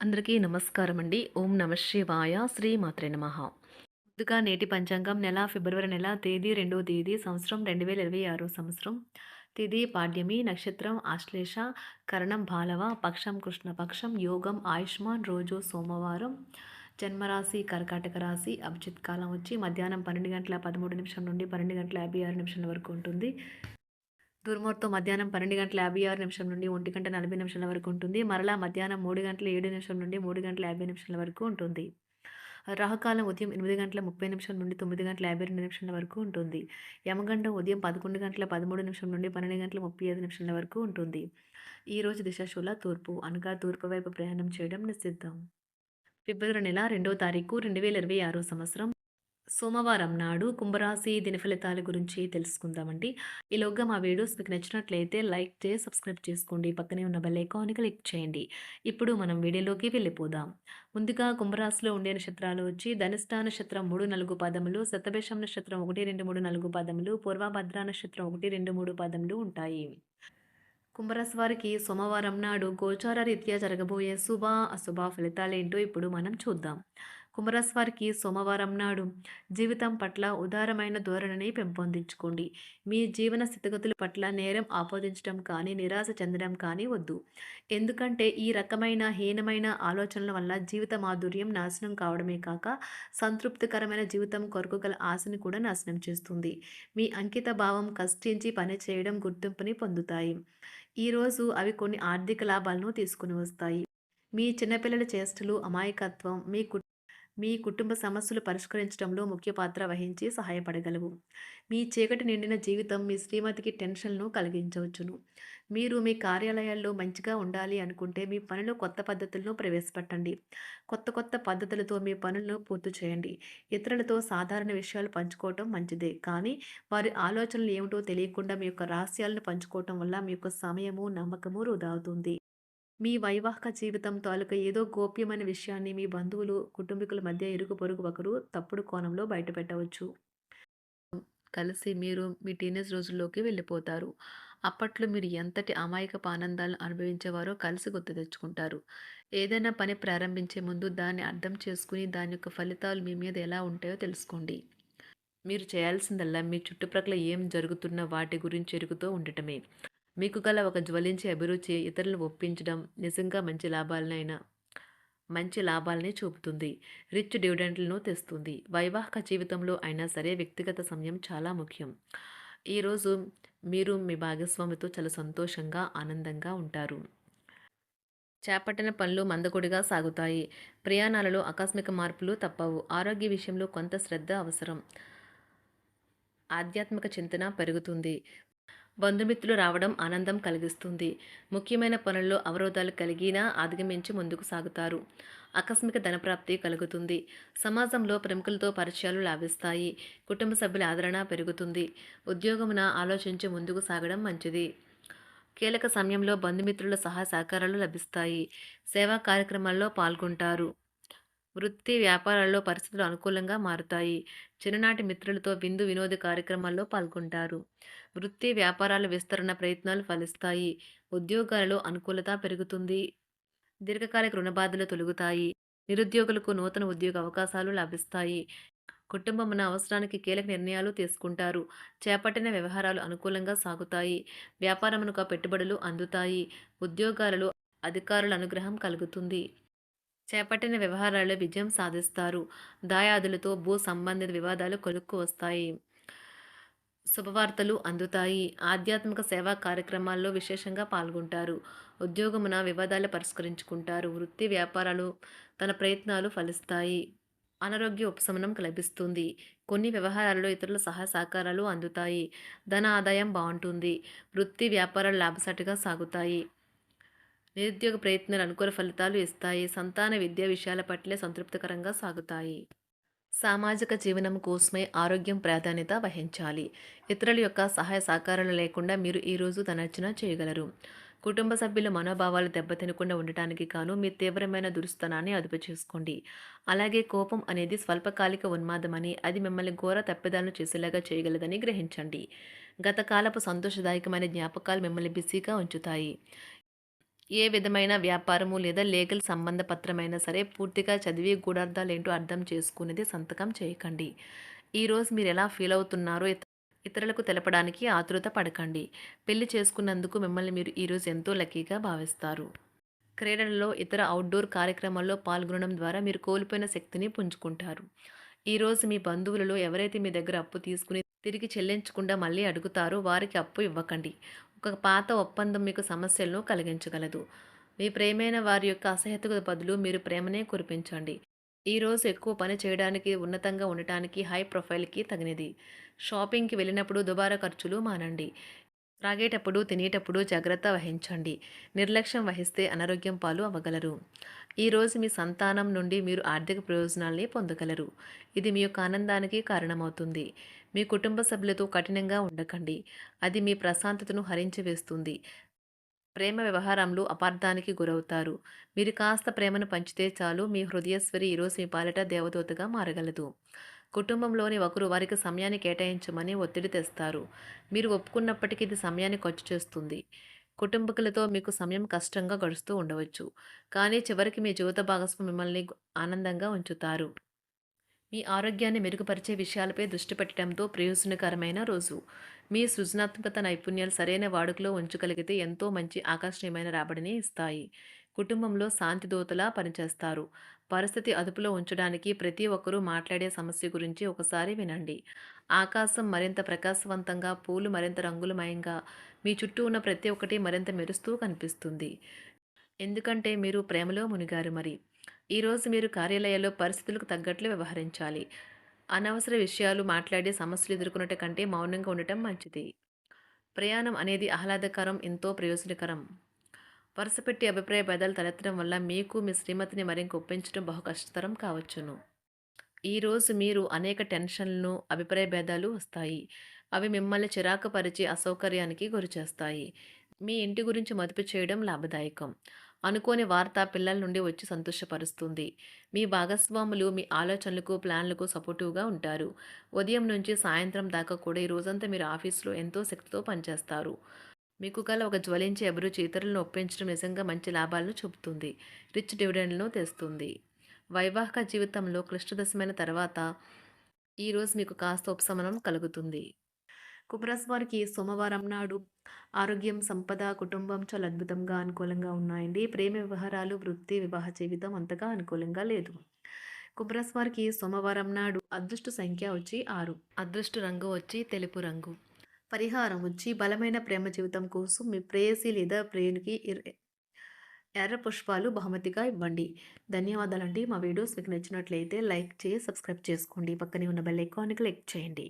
అందరికీ నమస్కారం అండి. ఓం నమ శివాయ. శ్రీమాత్రే నమః. ముందుగా నేటి పంచాంగం ఫిబ్రవరి నెల తేదీ 2వ తేదీ సంవత్సరం 2026 సంవత్సరం. తిథి పాడ్యమి, నక్షత్రం ఆశ్లేష, కరణం బాలవ, పక్షం కృష్ణపక్షం, యోగం ఆయుష్మాన్, రోజు సోమవారం, జన్మరాశి కర్కాటక రాశి, అభిజిత్ కాలం వచ్చి మధ్యాహ్నం 12 గంటల 13 నిమిషం నుండి 12 గంటల 56 నిమిషాల వరకు ఉంటుంది. దుర్ముహూర్తం మధ్యాహ్నం 12 గంటల 56 నిమిషం నుండి 1 గంట 40 నిమిషాల వరకు ఉంటుంది. మరలా మధ్యాహ్నం 3 గంటల 7 నిమిషం నుండి 3 గంటల 50 నిమిషాల వరకు ఉంటుంది. రాహుకాలం ఉదయం 8 గంటల 30 నిమిషం నుండి 9 గంటల 52 నిమిషాల వరకు ఉంటుంది. యమగండం ఉదయం 11 గంటల 13 నిమిషం నుండి 12 గంటల 35 నిమిషాల వరకు ఉంటుంది. ఈరోజు దిశాశూల తూర్పు, అనగా తూర్పు వైపు ప్రయాణం చేయడం నిషిద్ధం. ఫిబ్రవరి నెల 2వ తారీఖు 2026 సంవత్సరం సోమవారం నాడు కుంభరాశి దిన ఫలితాల గురించి తెలుసుకుందామండి. ఈలోగా మా వీడియోస్ మీకు నచ్చినట్లయితే లైక్ చేసి సబ్స్క్రైబ్ చేసుకోండి. పక్కనే ఉన్న బెల్ ఐకాన్ని క్లిక్ చేయండి. ఇప్పుడు మనం వీడియోలోకి వెళ్ళిపోదాం. ముందుగా కుంభరాశిలో ఉండే నక్షత్రాలు వచ్చి ధనిష్ట నక్షత్రం 3, 4 పాదములు, శతభిషం నక్షత్రం 1, 2, 3, 4 పాదములు, పూర్వభద్ర నక్షత్రం 1, 2, 3 పాదములు ఉంటాయి. కుంభరాశి వారికి సోమవారం నాడు గోచార రీత్యా జరగబోయే శుభ అశుభ ఫలితాలేంటో ఇప్పుడు మనం చూద్దాం. కుంభరాశి వారికి సోమవారం నాడు జీవితం పట్ల ఉదారమైన ధోరణిని పెంపొందించుకోండి. మీ జీవన స్థితిగతుల పట్ల నేరం ఆపాదించడం కానీ నిరాశ చెందడం కానీ వద్దు. ఎందుకంటే ఈ రకమైన హీనమైన ఆలోచనల వల్ల జీవిత మాధుర్యం నాశనం కావడమే కాక సంతృప్తికరమైన జీవితం కొరకు గల ఆశని కూడా నాశనం చేస్తుంది. మీ అంకిత భావం కష్టించి పని చేయడం గుర్తింపుని పొందుతాయి. ఈరోజు అవి కొన్ని ఆర్థిక లాభాలను తీసుకుని వస్తాయి. మీ చిన్నపిల్లల చేష్టలు, అమాయకత్వం మీ కుటుంబ సమస్యలు పరిష్కరించడంలో ముఖ్య పాత్ర వహించి సహాయపడగలవు. మీ చీకటి నిండిన జీవితం మీ శ్రీమతికి టెన్షన్‌ను కలిగించవచ్చును. మీరు మీ కార్యాలయాల్లో మంచిగా ఉండాలి అనుకుంటే మీ పనిలో కొత్త పద్ధతులను ప్రవేశపెట్టండి. కొత్త కొత్త పద్ధతులతో మీ పనులను పూర్తి చేయండి. ఇతరులతో సాధారణ విషయాలు పంచుకోవటం మంచిదే. కానీ వారి ఆలోచనలు ఏమిటో తెలియకుండా మీ యొక్క రహస్యాలను పంచుకోవటం వల్ల మీ యొక్క సమయము, నమ్మకము వృధా అవుతుంది. మీ వైవాహిక జీవితం తాలూకా ఏదో గోప్యమైన విషయాన్ని మీ బంధువులు, కుటుంబీకుల మధ్య ఇరుగు పొరుగు ఒకరు తప్పుడు కోణంలో బయటపెట్టవచ్చు. కలిసి మీరు మీ టీనేజ్ రోజుల్లోకి వెళ్ళిపోతారు. అప్పట్లో మీరు ఎంతటి అమాయకపు ఆనందాలను అనుభవించేవారో కలిసి గుర్తు తెచ్చుకుంటారు. ఏదైనా పని ప్రారంభించే ముందు దాన్ని అర్థం చేసుకుని దాని యొక్క ఫలితాలు మీ మీద ఎలా ఉంటాయో తెలుసుకోండి. మీరు చేయాల్సిందల్లా మీ చుట్టుప్రక్కల ఏం జరుగుతున్న వాటి గురించి ఎరుగుతూ ఉండటమే. మీకు గల ఒక జ్వలించే అభిరుచి ఇతరులను ఒప్పించడం నిజంగా మంచి లాభాలనే చూపుతుంది. రిచ్ డివిడెండ్లను తెస్తుంది. వైవాహిక జీవితంలో అయినా సరే వ్యక్తిగత సమయం చాలా ముఖ్యం. ఈరోజు మీరు మీ భాగస్వామితో చాలా సంతోషంగా, ఆనందంగా ఉంటారు. చేపట్టిన పనులు మందకొడిగా సాగుతాయి. ప్రయాణాలలో ఆకస్మిక మార్పులు తప్పవు. ఆరోగ్య విషయంలో కొంత శ్రద్ధ అవసరం. ఆధ్యాత్మిక చింతన పెరుగుతుంది. బంధుమిత్రులు రావడం ఆనందం కలిగిస్తుంది. ముఖ్యమైన పనుల్లో అవరోధాలు కలిగినా అధిగమించి ముందుకు సాగుతారు. ఆకస్మిక ధనప్రాప్తి కలుగుతుంది. సమాజంలో ప్రముఖులతో పరిచయాలు లాభిస్తాయి. కుటుంబ సభ్యుల ఆదరణ పెరుగుతుంది. ఉద్యోగమున ఆలోచించి ముందుకు సాగడం మంచిది. కీలక సమయంలో బంధుమిత్రుల సహాయ సహకారాలు లభిస్తాయి. సేవా కార్యక్రమాల్లో పాల్గొంటారు. వృత్తి వ్యాపారాల్లో పరిస్థితులు అనుకూలంగా మారుతాయి. చిన్ననాటి మిత్రులతో విందు వినోద కార్యక్రమాల్లో పాల్గొంటారు. వృత్తి వ్యాపారాల విస్తరణ ప్రయత్నాలు ఫలిస్తాయి. ఉద్యోగాలలో అనుకూలత పెరుగుతుంది. దీర్ఘకాలిక రుణ బాధలు తొలగుతాయి. నిరుద్యోగులకు నూతన ఉద్యోగ అవకాశాలు లభిస్తాయి. కుటుంబమున అవసరానికి కీలక నిర్ణయాలు తీసుకుంటారు. చేపట్టిన వ్యవహారాలు అనుకూలంగా సాగుతాయి. వ్యాపారమునకు పెట్టుబడులు అందుతాయి. ఉద్యోగాలలో అధికారుల అనుగ్రహం కలుగుతుంది. చేపట్టిన వ్యవహారాల్లో విజయం సాధిస్తారు. దాయాదులతో భూ సంబంధిత వివాదాలు కొలుక్కు వస్తాయి. శుభవార్తలు అందుతాయి. ఆధ్యాత్మిక సేవా కార్యక్రమాల్లో విశేషంగా పాల్గొంటారు. ఉద్యోగమున వివాదాలు పరిష్కరించుకుంటారు. వృత్తి వ్యాపారాలు తన ప్రయత్నాలు ఫలిస్తాయి. అనారోగ్య ఉపశమనం లభిస్తుంది. కొన్ని వ్యవహారాల్లో ఇతరుల సహాయ సహకారాలు అందుతాయి. ధన ఆదాయం బాగుంటుంది. వృత్తి వ్యాపారాలు లాభసాటిగా సాగుతాయి. నిరుద్యోగ ప్రయత్నాలు అనుకూల ఫలితాలు ఇస్తాయి. సంతాన విద్యా విషయాల పట్లే సంతృప్తికరంగా సాగుతాయి. సామాజిక జీవనం కోసమే ఆరోగ్యం ప్రాధాన్యత వహించాలి. ఇతరుల యొక్క సహాయ సహకారాలు లేకుండా మీరు ఈరోజు తనర్చన చేయగలరు. కుటుంబ సభ్యుల మనోభావాలు దెబ్బతినకుండా ఉండటానికి గాను మీ తీవ్రమైన దురుస్తనాన్ని అదుపు చేసుకోండి. అలాగే కోపం అనేది స్వల్పకాలిక ఉన్మాదమని, అది మిమ్మల్ని ఘోర తప్పిదాలను చేసేలాగా చేయగలదని గ్రహించండి. గత కాలపు సంతోషదాయకమైన జ్ఞాపకాలు మిమ్మల్ని బిజీగా ఉంచుతాయి. ఏ విధమైన వ్యాపారము లేదా లీగల్ సంబంధ పత్రమైనా సరే పూర్తిగా చదివి గూఢార్థాలేంటో అర్థం చేసుకునేది సంతకం చేయకండి. ఈరోజు మీరు ఎలా ఫీల్ అవుతున్నారో ఇతరులకు తెలపడానికి ఆతురత పడకండి. పెళ్లి చేసుకున్నందుకు మిమ్మల్ని మీరు ఈరోజు ఎంతో లక్కీగా భావిస్తారు. క్రీడలలో ఇతర అవుట్‌డోర్ కార్యక్రమాల్లో పాల్గొనడం ద్వారా మీరు కోల్పోయిన శక్తిని పుంజుకుంటారు. ఈరోజు మీ బంధువులలో ఎవరైతే మీ దగ్గర అప్పు తీసుకుని తిరిగి చెల్లించకుండా మళ్ళీ అడుగుతారో వారికి అప్పు ఇవ్వకండి. ఒక పాత ఒప్పందం మీకు సమస్యలను కలిగించగలదు. మీ ప్రియమైన వారి యొక్క అసహ్యతకు బదులు మీరు ప్రేమనే కురిపించండి. ఈరోజు ఎక్కువ పని చేయడానికి, ఉన్నతంగా ఉండటానికి, హై ప్రొఫైల్‌కి తగినది. షాపింగ్‌కి వెళ్ళినప్పుడు దుబారా ఖర్చులు మానండి. త్రాగేటప్పుడు, తినేటప్పుడు జాగ్రత్త వహించండి. నిర్లక్ష్యం వహిస్తే అనారోగ్యం పాలు అవ్వగలరు. ఈరోజు మీ సంతానం నుండి మీరు ఆర్థిక ప్రయోజనాల్ని పొందగలరు. ఇది మీ యొక్క ఆనందానికి కారణమవుతుంది. మీ కుటుంబ సభ్యులతో కఠినంగా ఉండకండి. అది మీ ప్రశాంతతను హరించి వేస్తుంది. ప్రేమ వ్యవహారంలో అపార్థానికి గురవుతారు. మీరు కాస్త ప్రేమను పంచితే చాలు మీ హృదయస్వరి ఈరోజు మీ పాలిట దేవదూతగా మారగలదు. కుటుంబంలోని ఒకరు వారికి సమయాన్ని కేటాయించమని ఒత్తిడి తెస్తారు. మీరు ఒప్పుకున్నప్పటికీ ఇది సమయాన్ని ఖర్చు చేస్తుంది. కుటుంబకులతో మీకు సమయం కష్టంగా గడుస్తూ ఉండవచ్చు. కానీ చివరికి మీ జీవిత భాగస్వామి మిమ్మల్ని ఆనందంగా ఉంచుతారు. మీ ఆరోగ్యాన్ని మెరుగుపరిచే విషయాలపై దృష్టి పెట్టడంతో ప్రయోజనకరమైన రోజు. మీ సృజనాత్మకత నైపుణ్యాలు సరైన వాడుకలో ఉంచగలిగితే ఎంతో మంచి ఆకర్షణీయమైన రాబడిని ఇస్తాయి. కుటుంబంలో శాంతి దూతలా పనిచేస్తారు. పరిస్థితి అదుపులో ఉంచడానికి ప్రతి ఒక్కరూ మాట్లాడే సమస్య గురించి ఒకసారి వినండి. ఆకాశం మరింత ప్రకాశవంతంగా, పూలు మరింత రంగులమయంగా, మీ చుట్టూ ఉన్న ప్రతి ఒక్కటి మరింత మెరుస్తూ కనిపిస్తుంది. ఎందుకంటే మీరు ప్రేమలో మునిగారు మరి. ఈరోజు మీరు కార్యాలయాల్లో పరిస్థితులకు తగ్గట్లు వ్యవహరించాలి. అనవసర విషయాలు మాట్లాడి సమస్యలు ఎదుర్కొనట కంటే మౌనంగా ఉండటం మంచిది. ప్రయాణం అనేది ఆహ్లాదకరం, ఎంతో ప్రయోజనకరం. వరుసపెట్టి అభిప్రాయ భేదాలు తలెత్తడం వల్ల మీకు మీ శ్రీమతిని మరింక ఒప్పించడం బహు కష్టతరం కావచ్చును. ఈరోజు మీరు అనేక టెన్షన్లను, అభిప్రాయ భేదాలు వస్తాయి. అవి మిమ్మల్ని చిరాకు పరిచి అసౌకర్యానికి గురిచేస్తాయి. మీ ఇంటి గురించి మదుపు చేయడం లాభదాయకం. అనుకోని వార్త పిల్లల నుండి వచ్చి సంతోషపరుస్తుంది. మీ భాగస్వాములు మీ ఆలోచనలకు, ప్లాన్లకు సపోర్టివ్‌గా ఉంటారు. ఉదయం నుంచి సాయంత్రం దాకా కూడా ఈ రోజంతా మీరు ఆఫీస్‌లో ఎంతో శక్తితో పనిచేస్తారు. మీకు గల ఒక జ్వలించే అభిరుచి ఇతరులను ఒప్పించడం నిజంగా మంచి లాభాలను చూపుతుంది. రిచ్ డివిడెండ్‌లను తెస్తుంది. వైవాహిక జీవితంలో క్లిష్టదశమైన తర్వాత ఈరోజు మీకు కాస్త ఉపశమనం కలుగుతుంది. కుంభరాశి వారికి సోమవారం నాడు ఆరోగ్యం, సంపద, కుటుంబం చాలా అద్భుతంగా అనుకూలంగా ఉన్నాయండి. ప్రేమ వ్యవహారాలు, వృత్తి, వివాహ జీవితం అంతగా అనుకూలంగా లేదు. కుంభరాశి వారికి సోమవారం నాడు అదృష్ట సంఖ్య వచ్చి 6. అదృష్ట రంగు వచ్చి తెలుపు రంగు. పరిహారం వచ్చి బలమైన ప్రేమ జీవితం కోసం మీ ప్రేయసి లేదా ప్రియునికి ఎర్ర పుష్పాలు బహుమతిగా ఇవ్వండి. ధన్యవాదాలండి. మా వీడియోస్ మీకు నచ్చినట్లయితే లైక్ చేసి, సబ్స్క్రైబ్ చేసుకోండి. పక్కనే ఉన్న బెల్ ఐకాన్‌ని క్లిక్ చేయండి.